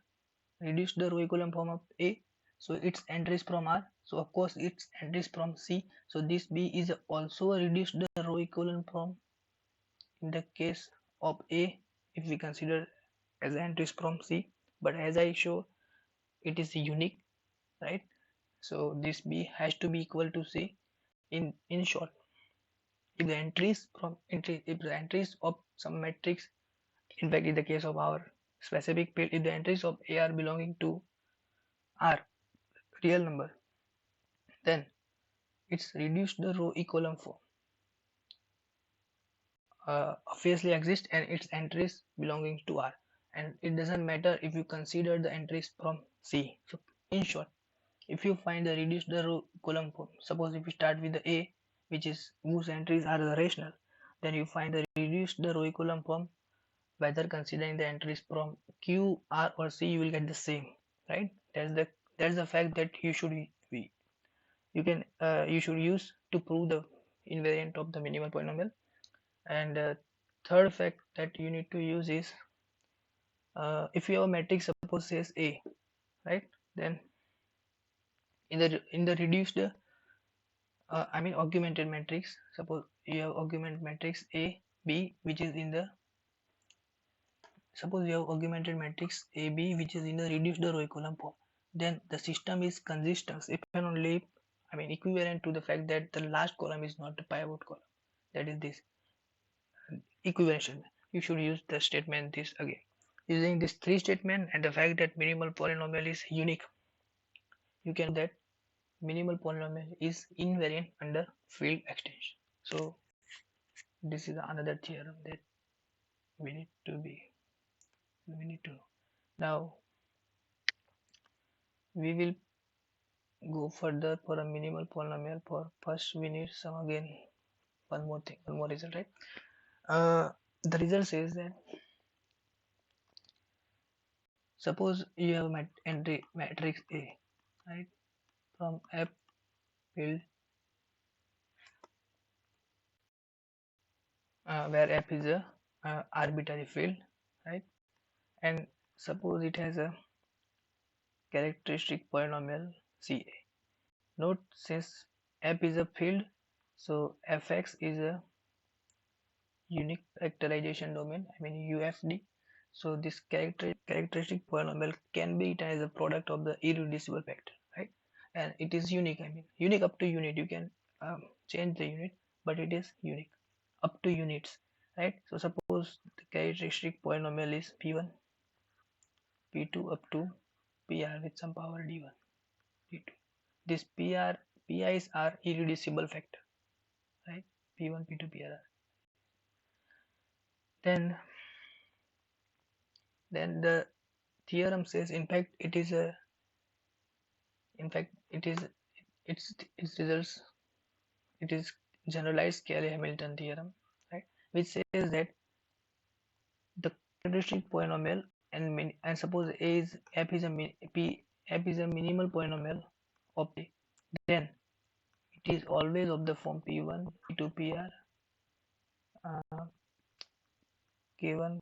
reduce the row equivalent form of A, so its entries from R, so of course its entries from C, so this B is also a reduced row equivalent from in the case of A if we consider as entries from C, but as I show it is unique, right? So this B has to be equal to C. In short, if the entries of some matrix, in fact in the case of our specific field, if the entries of A are belonging to R real number, then its reduced row equivalent form obviously exists and its entries belonging to R, and it doesn't matter if you consider the entries from C. So in short, if you find the reduced row column form, suppose if you start with the A, which is whose entries are the rational, then you find the reduced row column form, whether considering the entries from Q, R or C, you will get the same, right? That's the fact that you should use to prove the invariant of the minimal polynomial. And third fact that you need to use is, if your matrix suppose says A, right, then in the reduced augmented matrix, suppose you have augmented matrix A B which is in the suppose you have augmented matrix A B which is in the reduced row column form, then the system is consistent if and only if, equivalent to the fact that the last column is not the pivot column. That is this equivalence. You should use the statement this again. Using these three statements and the fact that minimal polynomial is unique, you can that minimal polynomial is invariant under field extension. So this is another theorem that we need to know. Now we will go further for a minimal polynomial. For first we need some again one more result, right? The result says that suppose you have entry matrix A, right, from F field, where F is a arbitrary field, right, and suppose it has a characteristic polynomial Ca. Note, since F is a field, so Fx is a unique factorization domain, UFD. So this characteristic polynomial can be written as a product of the irreducible factor, right? And it is unique. Unique up to unit. You can change the unit, but it is unique up to units, right? So suppose the characteristic polynomial is P1, P2 up to PR with some power D1, D2. This PI's are irreducible factor, right? P1, P2, PR. Then the theorem says, in fact it is its results, it is generalized Cayley-Hamilton theorem, right, which says that the characteristic polynomial and suppose F is a minimal polynomial of A, then it is always of the form P1 P2 PR K1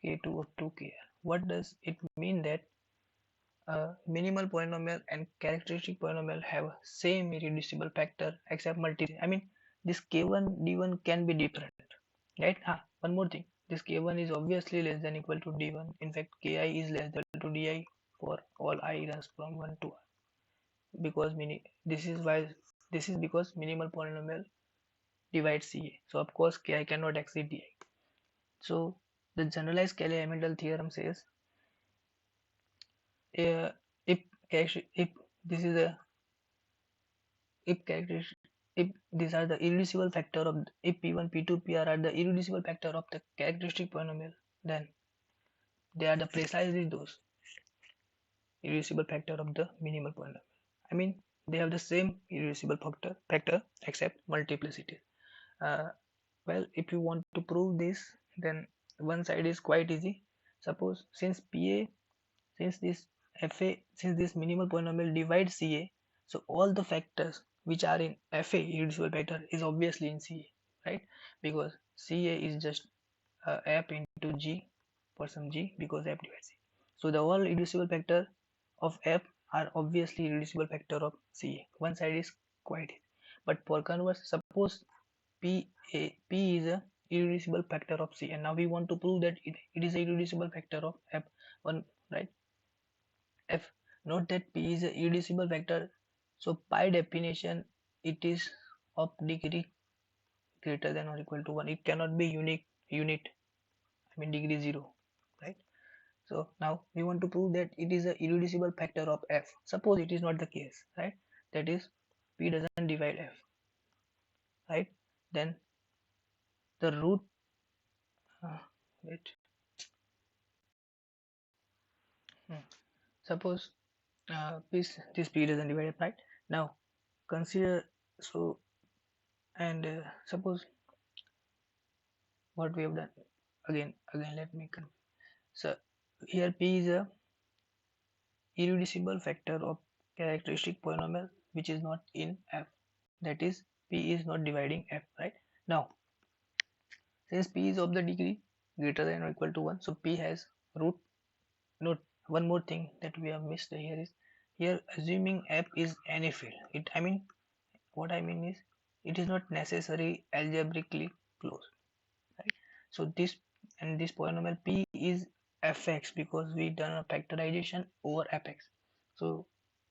K2 up to Kr. What does it mean? That minimal polynomial and characteristic polynomial have same irreducible factor except multiplicity. This K1 D1 can be different, right? One more thing, this K1 is obviously less than equal to D1. In fact, Ki is less than equal to Di for all I runs from 1 to R, because this is because minimal polynomial divides Ca, so of course Ki cannot exceed Di. So the generalized Cayley-Hamilton theorem says, uh, if if this is a if characteristic if these are the irreducible factor of, if P1 P2 PR are the irreducible factor of the characteristic polynomial, then they are the precisely those irreducible factor of the minimal polynomial. They have the same irreducible factor except multiplicity. Well, if you want to prove this, then one side is quite easy. Suppose since this minimal polynomial divides Ca, so all the factors which are in Fa, irreducible factor, is obviously in Ca, right? Because Ca is just F into G for some G, because F divides C. So the all irreducible factor of f are obviously irreducible factor of c. One side is quite easy. But for converse, suppose p is a irreducible factor of c, and now we want to prove that it is a irreducible factor of f one, right? F. Note that p is a irreducible factor, so by definition it is of degree greater than or equal to 1. It cannot be unique unit, I mean degree 0, right? So now we want to prove that it is a irreducible factor of f. Suppose it is not the case, right? That is, p doesn't divide f, right? Then the root, uh, wait, hmm. Suppose this p doesn't divide f, right? Now consider, so, and suppose what we have done, again let me so here p is a irreducible factor of characteristic polynomial which is not in f, that is p is not dividing f, right? Now since p is of the degree greater than or equal to 1, so p has root. Note one more thing that we have missed here is, here assuming f is any field, what I mean is it is not necessary algebraically closed, right? So this polynomial p is fx because we done a factorization over fx. So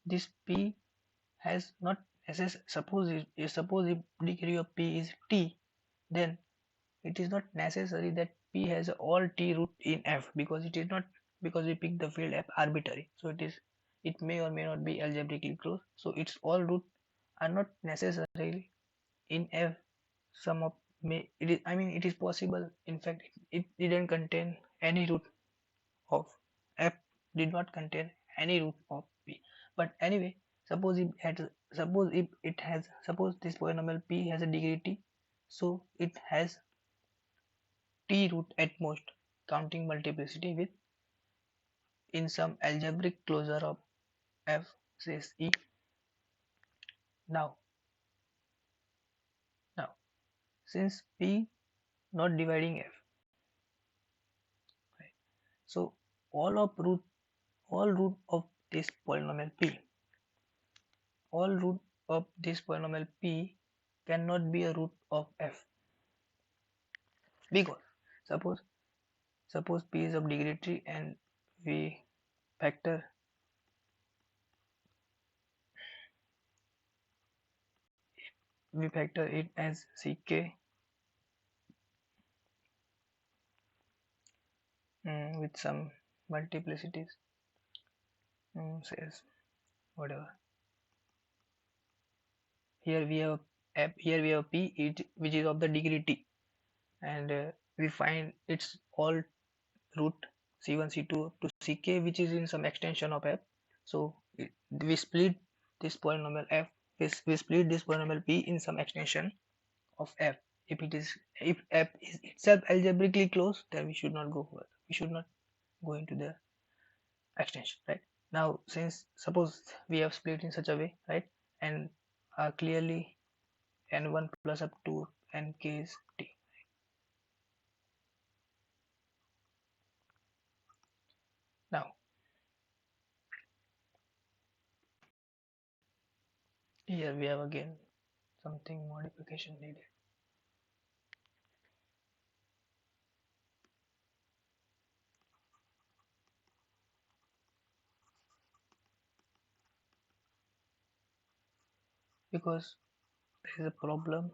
this p has not suppose if degree of p is t, then it is not necessary that p has all t root in f, because it is not, because we pick the field f arbitrary, so it may or may not be algebraically closed, so its all root are not necessarily in f. Some of may it is, it is possible, in fact it didn't contain any root of f, did not contain any root of p. But anyway, suppose if had suppose if it has suppose this polynomial p has a degree t, so it has t root at most, counting multiplicity with in some algebraic closure of f says e. Now now since p not dividing f, right? So all of root all root of this polynomial p all root of this polynomial p cannot be a root of f, because suppose suppose p is of degree 3 and we factor it as ck, with some multiplicities, says whatever. Here we have p which is of the degree t, and we find its all root c1 c2 to ck which is in some extension of f. So we split this polynomial f, we split this polynomial p in some extension of f. If f is itself algebraically closed, then we should not go further, we should not go into the extension, right? Now since suppose we have split in such a way, right, and clearly n1 plus up to nk is t. Now here we have again something modification needed, because there is a problem,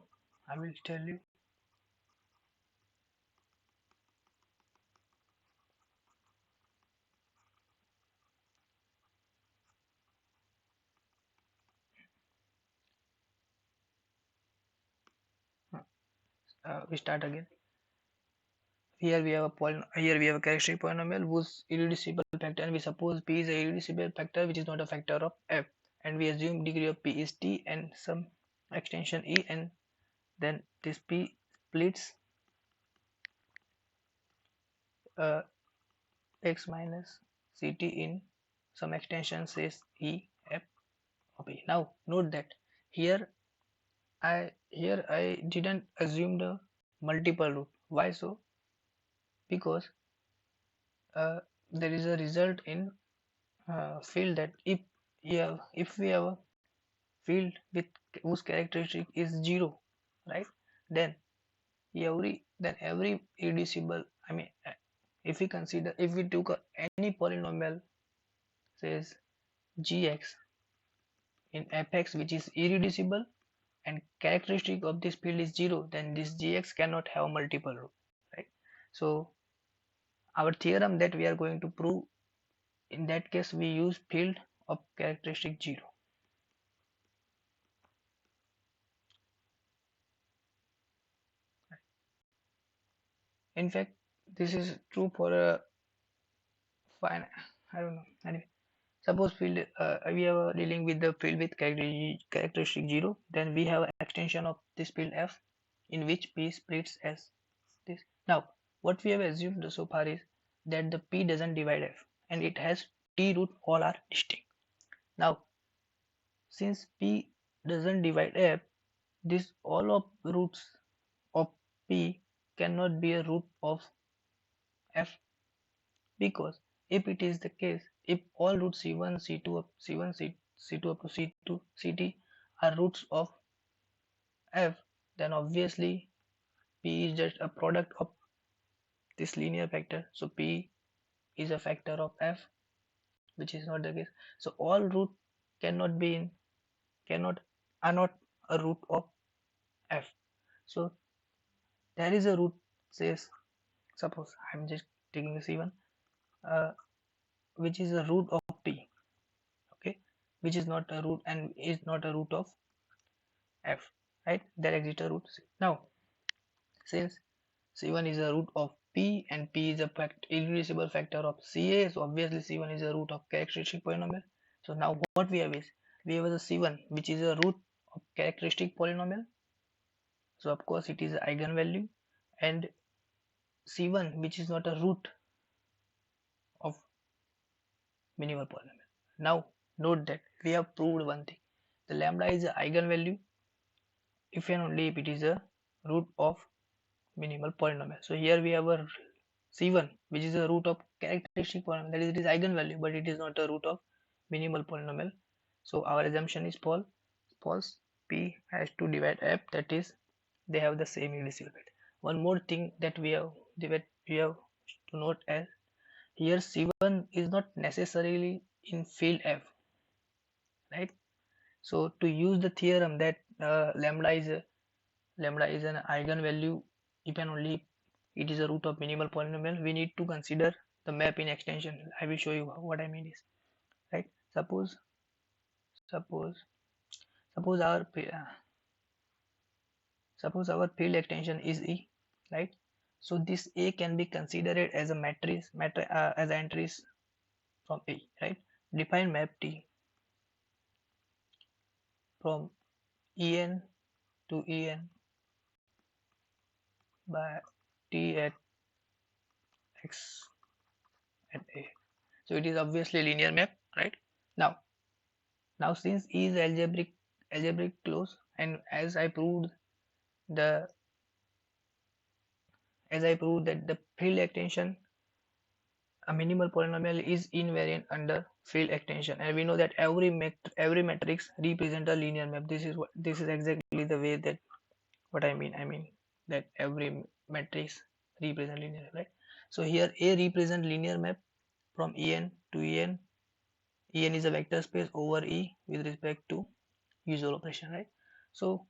I will tell you. We start again. Here we have a characteristic polynomial whose irreducible factor, and we suppose p is a irreducible factor which is not a factor of f, and we assume degree of p is t and some extension e, and then this p splits uh, x minus ct in some extension says e f of e. Now note that here I didn't assume the multiple root. Why so? Because there is a result in field that if we have a field with whose characteristic is 0, right, then every irreducible, I mean, if we consider, if we took any polynomial says gx in fx which is irreducible and characteristic of this field is 0, then this gx cannot have multiple root, right? So our theorem that we are going to prove, in that case we use field of characteristic 0. In fact, this is true for a fine, I don't know, anyway. Suppose field we are dealing with the field with characteristic 0, then we have extension of this field f in which p splits as this. Now, what we have assumed so far is that the p doesn't divide f and it has t root, all are distinct. Now, since p doesn't divide f, this all of roots of p cannot be a root of f, because if it is the case, if all roots c1, c2 up c1, c2 up to c2, ct are roots of f, then obviously p is just a product of this linear vector. So p is a factor of f, which is not the case. So all root cannot be in cannot are not a root of f. So there is a root, says, suppose I'm just taking a c1, uh, which is a root of p, okay, which is not a root and is not a root of f, right? There exists a root c. Now, since c1 is a root of p and p is a irreducible factor of ca, so obviously c1 is a root of characteristic polynomial. So now what we have is, we have a c1 which is a root of characteristic polynomial, so of course it is an eigenvalue, and c1 which is not a root of minimal polynomial. Now note that we have proved one thing: the lambda is an eigenvalue if and only if it is a root of minimal polynomial. So here we have a c1 which is a root of characteristic polynomial, that is, it is eigenvalue but it is not a root of minimal polynomial. So our assumption is false. P has to divide f, that is, they have the same irreducible value. One more thing that we have to note, as here c1 is not necessarily in field f, right? So to use the theorem that lambda is an eigenvalue if and only it is a root of minimal polynomial, we need to consider the map in extension. I will show you what I mean is, right? Suppose suppose our suppose our field extension is E, right? So this A can be considered as a matrix as entries from A, right? Define map T from En to En by T at x at A. So it is obviously a linear map, right? Now, since E is algebraic close, and the as I proved that the field extension, a minimal polynomial, is invariant under field extension, and we know that every matrix represents a linear map. This is exactly the way that what I mean. I mean that every matrix represents linear map, right? So here A represents linear map from En to En. En is a vector space over E with respect to usual operation, right? So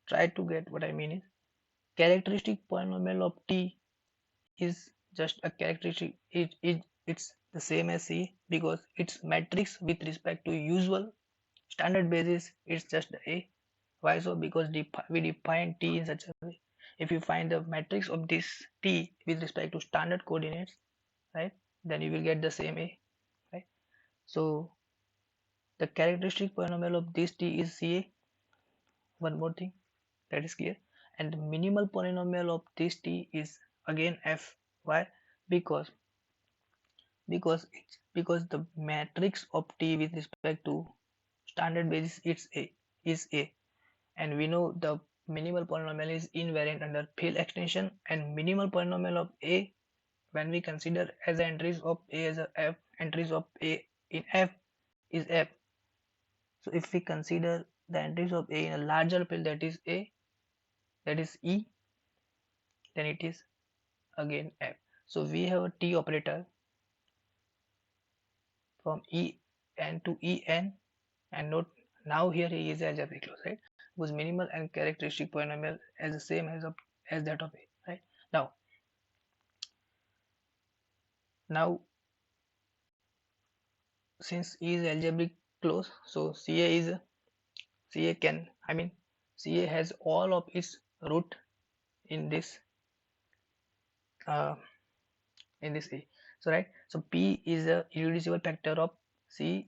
try to get what I mean is, characteristic polynomial of T is just a characteristic. It's the same as C because its matrix with respect to usual standard basis, it's just A. Why so? Because we define T in such a way. If you find the matrix of this T with respect to standard coordinates, right, then you will get the same A, right? So the characteristic polynomial of this T is CA. One more thing that is clear. And the minimal polynomial of this T is again F. Why? Because because the matrix of T with respect to standard basis is A, and we know the minimal polynomial is invariant under field extension, and minimal polynomial of A when we consider as entries of A as a f, entries of A in f is f. So if we consider the entries of A in a larger field, that is A, that is E, then it is again f. So we have a T operator from En to En, and note now here he is algebraic close, right? Whose minimal and characteristic polynomial as the same as that of A, right? Now since E is algebraic close, so CA can, I mean, CA has all of its root in this uh, A. So right, so P is a irreducible factor of CA,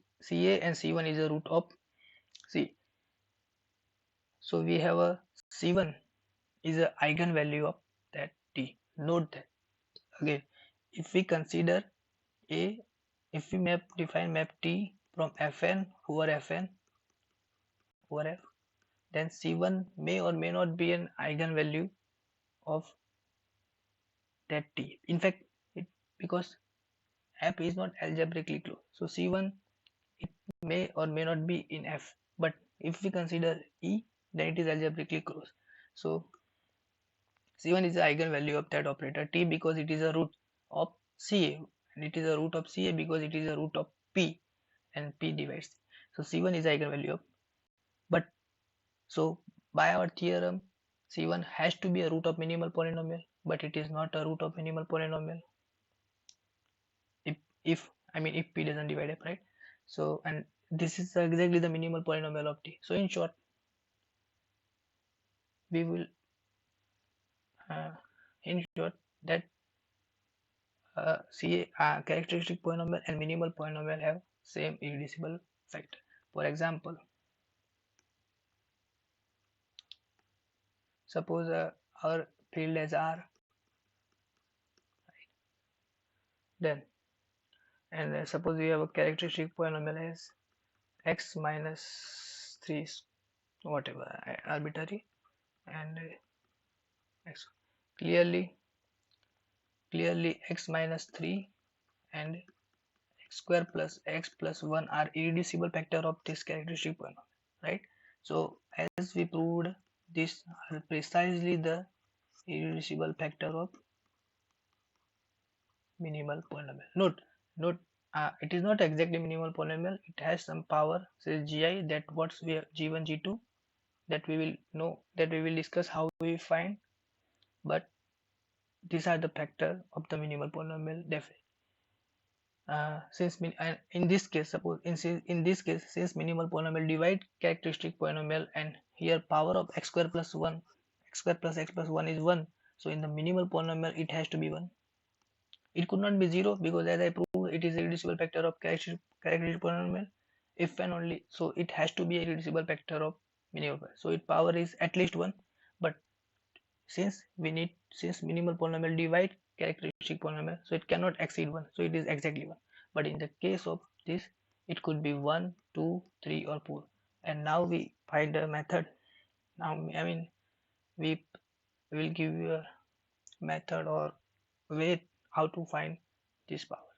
and C1 is a root of C. So we have a C1 is a eigenvalue of that T. Note that again, if we consider A, if we define map T from Fn over Fn over F, then C1 may or may not be an eigenvalue of that T. In fact, because F is not algebraically closed, so C1 it may or may not be in F. But if we consider E, then it is algebraically closed. So C1 is the eigenvalue of that operator T because it is a root of CA, and it is a root of CA because it is a root of P, and P divides C. So C1 is the eigenvalue of, but so by our theorem, C1 has to be a root of minimal polynomial, but it is not a root of minimal polynomial if I mean if P doesn't divide F, right? So, and this is exactly the minimal polynomial of T. So in short, we will uh, in short that CA characteristic polynomial and minimal polynomial have same irreducible factor. For example, suppose our field as R, then, and suppose we have a characteristic polynomial as x minus 3 whatever arbitrary, and x clearly x minus 3 and x square plus x plus 1 are irreducible factor of this characteristic polynomial, right? So as we proved, these are precisely the irreducible factor of minimal polynomial. Note, it is not exactly minimal polynomial. It has some power, say gi, that what's we g1, g2, that we will know, that we will discuss how we find. But these are the factor of the minimal polynomial definitely. In this case, suppose in this case, since minimal polynomial divide characteristic polynomial, and here power of x square plus 1, x square plus x plus 1 is 1, so in the minimal polynomial it has to be 1. It could not be 0 because as I proved, it is a irreducible factor of characteristic polynomial if and only, so it has to be a irreducible factor of minimal, so its power is at least 1. But since minimal polynomial divide characteristic polynomial, so it cannot exceed 1, so it is exactly 1. But in the case of this, it could be 1, 2, 3 or 4. And now we find a method. Now I mean we will give you a method or way how to find this power.